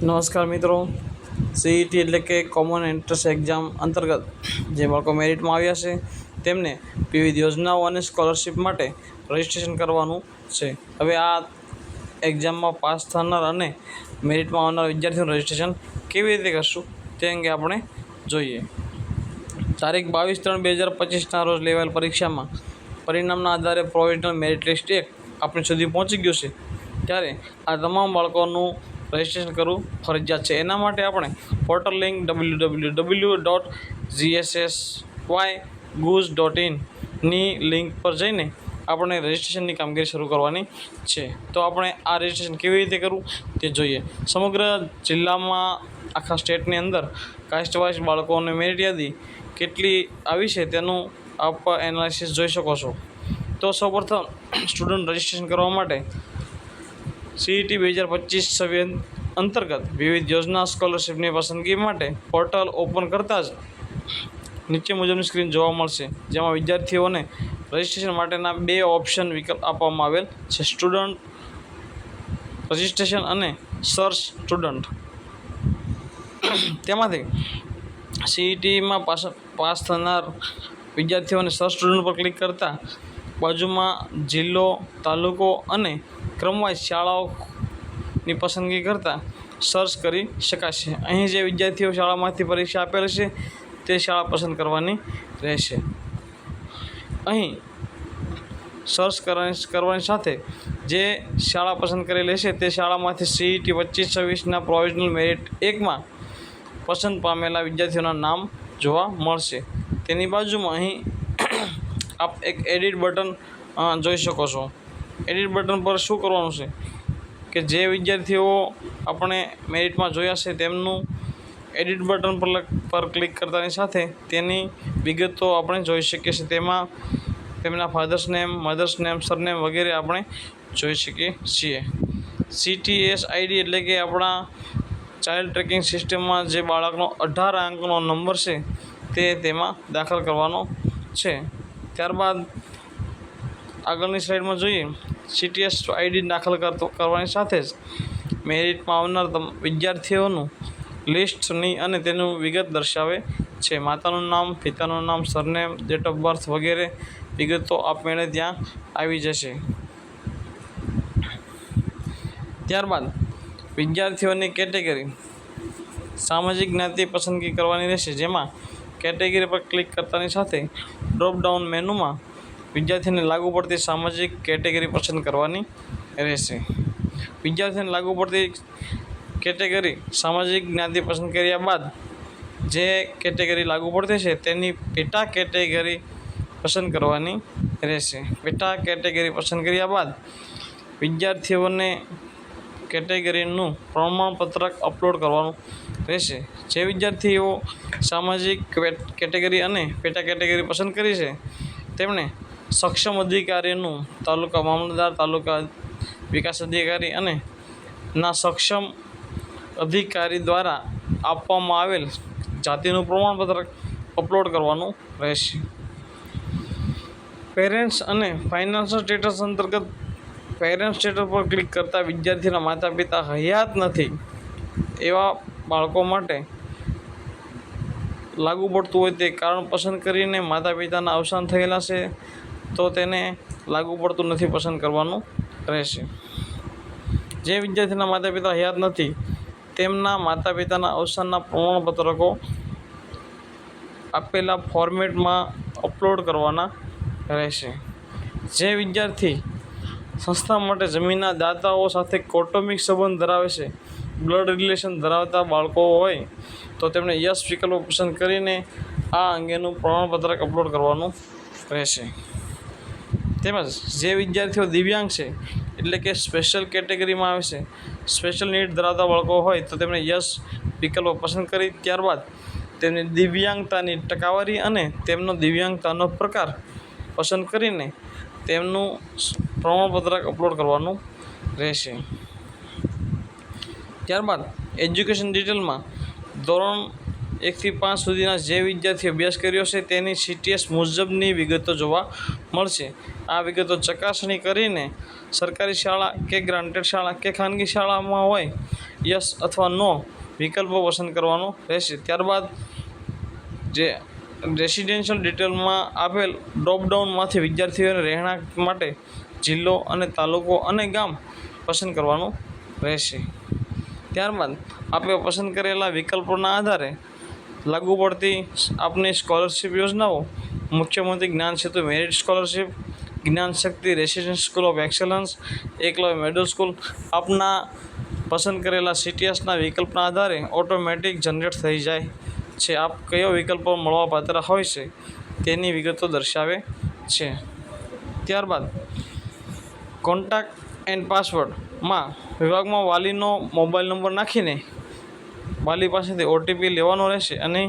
નમસ્કાર મિત્રો, સીઈટી એટલે કે કોમન એન્ટ્રન્સ એક્ઝામ અંતર્ગત જે બાળકો મેરિટમાં આવ્યા છે તેમને વિવિધ યોજનાઓ અને સ્કોલરશિપ માટે રજિસ્ટ્રેશન કરવાનું છે. હવે આ એક્ઝામમાં પાસ થનાર અને મેરિટમાં આવનાર વિદ્યાર્થીઓનું રજિસ્ટ્રેશન કેવી રીતે કરશું તે અંગે આપણે જોઈએ. તારીખ 22/3/2025ના રોજ લેવાયેલ પરીક્ષામાં પરિણામના આધારે પ્રોવિઝનલ મેરિટ લિસ્ટ 1 આપણી સુધી પહોંચી ગયું છે. ત્યારે આ તમામ બાળકોનું રજિસ્ટ્રેશન કરવું ફરજિયાત છે. એના માટે આપણે પોર્ટલ લિંક www.gssyguz.in ની લિંક પર જઈને આપણે રજિસ્ટ્રેશનની કામગીરી શરૂ કરવાની છે. તો આપણે આ રજિસ્ટ્રેશન કેવી રીતે કરવું તે જોઈએ. સમગ્ર જિલ્લામાં આખા સ્ટેટની અંદર કાસ્ટ વાઇઝ બાળકોને મેરિટ યાદી કેટલી આવી છે તેનું આપ એનાલિસિસ જોઈ શકો છો. તો સૌપ્રથમ સ્ટુડન્ટ રજિસ્ટ્રેશન કરવા માટે સીઈટી 2025 અંતર્ગત વિવિધ યોજના સ્કોલરશિપની પસંદગી માટે પોર્ટલ ઓપન કરતાં જ નીચે મુજબની સ્ક્રીન જોવા મળશે, જેમાં વિદ્યાર્થીઓને રજિસ્ટ્રેશન માટેના 2 ઓપ્શન વિકલ્પ આપવામાં આવેલ છે: સ્ટુડન્ટ રજિસ્ટ્રેશન અને સર્ચ સ્ટુડન્ટ. તેમાંથી સીઈટીમાં પાસ થનાર વિદ્યાર્થીઓને સર્ચ સ્ટુડન્ટ પર ક્લિક કરતાં બાજુમાં જિલ્લો, તાલુકો અને ક્રમવાઇઝ શાળાઓની પસંદગી કરતાં સર્ચ કરી શકાશે. અહીં જે વિદ્યાર્થીઓ શાળામાંથી પરીક્ષા આપેલ છે તે શાળા પસંદ કરવાની રહેશે. અહીં સર્ચ કરવાની સાથે જે શાળા પસંદ કરેલી હશે તે શાળામાંથી સીઈટી 25-26ના પ્રોવિઝનલ મેરિટ 1માં પસંદ પામેલા વિદ્યાર્થીઓના નામ જોવા મળશે. તેની બાજુમાં અહીં આપ એક એડિટ બટન જોઈ શકો છો. એડિટ બટન પર શું કરવાનું છે કે જે વિદ્યાર્થીઓ આપણે મેરિટમાં જોયા છે તેમનું એડિટ બટન પર ક્લિક કરતાની સાથે તેની વિગતો આપણે જોઈ શકીએ છીએ. તેમાં તેમના father's name, mother's name, surname વગેરે આપણે જોઈ શકીએ છીએ. CTS ID એટલે કે આપણા ચાઇલ્ડ ટ્રેકિંગ સિસ્ટમમાં જે બાળકનો 18 અંકનો નંબર છે તે તેમાં દાખલ કરવાનો છે. ત્યારબાદ આગળની સ્લાઇડમાં જોઈએ. CTS ID દાખલ કરવાની સાથે જ મેરિટમાં આવનાર વિદ્યાર્થીઓનું લિસ્ટની અને તેનું વિગત દર્શાવે છે. માતાનું નામ, પિતાનું નામ, સરનેમ, ડેટ ઓફ બર્થ વગેરે વિગતો આપમેળે ત્યાં આવી જશે. ત્યારબાદ વિદ્યાર્થીઓની કેટેગરી સામાજિક જ્ઞાતિ પસંદગી કરવાની રહેશે, જેમાં કેટેગરી પર ક્લિક કરતાની સાથે ડ્રોપ ડાઉન મેનુમાં વિદ્યાર્થીને લાગુ પડતી સામાજિક કેટેગરી પસંદ કરવાની રહેશે. વિદ્યાર્થીને લાગુ પડતી કેટેગરી સામાજિક જ્ઞાતિ પસંદ કર્યા બાદ જે કેટેગરી લાગુ પડતી છે તેની પેટા કેટેગરી પસંદ કરવાની રહેશે. પેટા કેટેગરી પસંદ કર્યા બાદ વિદ્યાર્થીઓને કેટેગરીનું પ્રમાણપત્રક અપલોડ કરવાનું રહેશે. જે વિદ્યાર્થીઓ સામાજિક કેટેગરી અને પેટા કેટેગરી પસંદ કરી છે તેમણે સક્ષમ અધિકારીનું તાલુકા મામલતદાર, તાલુકા વિકાસ અધિકારી અને ના સક્ષમ અધિકારી દ્વારા આપવામાં આવેલ જાતિનું પ્રમાણપત્ર અપલોડ કરવાનું રહેશે. પેરેન્ટ્સ અને ફાઇનાન્શિયલ સ્ટેટસ અંતર્ગત પેરેન્ટ સ્ટેટસ પર ક્લિક કરતા વિદ્યાર્થીના માતા પિતા હયાત નથી એવા બાળકો માટે લાગુ પડતું હોય તે કારણ પસંદ કરીને માતા પિતાના અવસાન થયેલા છે તો તેને લાગુ પડતું નથી પસંદ કરવાનું રહેશે. જે વિદ્યાર્થીના માતા પિતા હયાત નથી તેમના માતા પિતાના અવસાનના પ્રમાણપત્રકો આપેલા ફોર્મેટમાં અપલોડ કરવાના રહેશે. જે વિદ્યાર્થી સંસ્થા માટે જમીનના દાતાઓ સાથે કૌટુંબિક સંબંધ ધરાવે છે, બ્લડ રિલેશન ધરાવતા બાળકો હોય તો તેમણે યસ વિકલ્પ પસંદ કરીને આ અંગેનું પ્રમાણપત્રક અપલોડ કરવાનું રહેશે. તેમજ જે વિદ્યાર્થીઓ દિવ્યાંગ છે એટલે કે સ્પેશિયલ કેટેગરીમાં આવે છે, સ્પેશિયલ નીડ ધરાવતા બાળકો હોય તો તેમણે યસ વિકલ્પ પસંદ કરી ત્યારબાદ તેમની દિવ્યાંગતાની ટકાવારી અને તેમનો દિવ્યાંગતાનો પ્રકાર પસંદ કરીને તેમનું પ્રમાણપત્રક અપલોડ કરવાનું રહેશે. ત્યારબાદ એજ્યુકેશન ડિટેલમાં ધોરણ 1 થી 5 સુધીના જે વિદ્યાર્થીઓ અભ્યાસ કર્યો છે તેની CTS મુજબની વિગતો જોવા મળશે. આ વિગતો ચકાસણી કરીને સરકારી શાળા કે ગ્રાન્ટેડ શાળા કે ખાનગી શાળામાં હોય યસ અથવા નો વિકલ્પો પસંદ કરવાનો રહેશે. ત્યારબાદ જે રેસિડેન્શિયલ ડિટેલમાં આપેલ ડ્રોપડાઉનમાંથી વિદ્યાર્થીઓને રહેણાંક માટે જિલ્લો અને તાલુકો અને ગામ પસંદ કરવાનું રહેશે. ત્યારબાદ આપણે પસંદ કરેલા વિકલ્પોના આધારે લાગુ પડતી આપની સ્કોલરશિપ યોજનાઓ: મુખ્યમંત્રી જ્ઞાન સેતુ merit scholarship, Gyan Shakti residential school of excellence, Eklavya middle school. આપના પસંદ કરેલા CTSના વિકલ્પના આધારે ઓટોમેટિક જનરેટ થઈ જાય છે. આપ કયો વિકલ્પો મળવાપાત્ર હોય છે તેની વિગતો દર્શાવે છે. ત્યારબાદ કોન્ટેક્ટ એન્ડ પાસવર્ડમાં વિભાગમાં વાલીનો મોબાઈલ નંબર નાખીને વાલી પાસેથી OTP લેવાનો રહેશે અને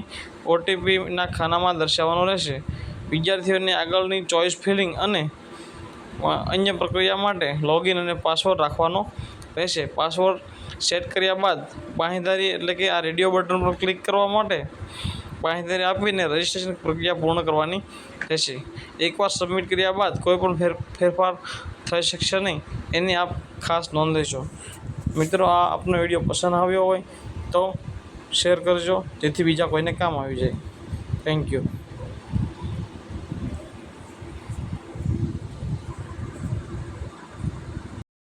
OTPના ખાનામાં દર્શાવવાનો રહેશે. વિદ્યાર્થીઓને આગળની ચોઇસ ફિલિંગ અને અન્ય પ્રક્રિયા માટે લોગિન અને પાસવર્ડ રાખવાનો રહેશે. પાસવર્ડ સેટ કર્યા બાદ બાંહેધરી એટલે કે આ રેડિયો બટન પર ક્લિક કરવા માટે બાંહેધરી આપીને રજિસ્ટ્રેશન પ્રક્રિયા પૂર્ણ કરવાની રહેશે. એકવાર સબમિટ કર્યા બાદ કોઈપણ ફેરફાર થઈ શકશે નહીં, એની આપ ખાસ નોંધ લેજો. મિત્રો, આ આપનો વિડીયો પસંદ આવ્યો હોય તો શેર કરજો, જેથી બીજા કોઈને કામ આવી જાય. Thank you.